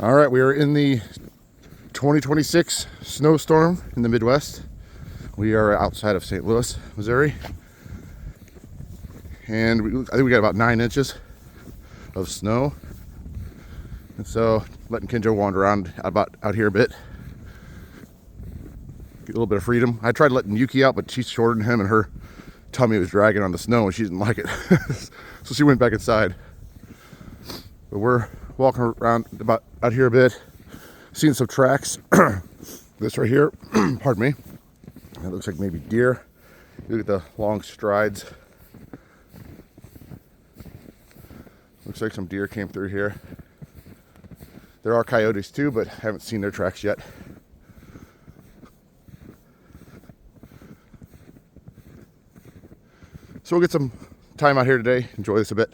All right, we are in the 2026 snowstorm in the Midwest. We are outside of St. Louis, Missouri. And I think we got about 9 inches of snow. And so letting Kinjo wander around out here a bit. Get a little bit of freedom. I tried letting Yuki out, but she's shorter than him and her tummy was dragging on the snow and she didn't like it. So she went back inside. But we're walking around about out here a bit, seeing some tracks. This right here, pardon me, it looks like maybe deer. Look at the long strides. Looks like some deer came through here. There are coyotes too, but I haven't seen their tracks yet. So we'll get some time out here today, enjoy this a bit.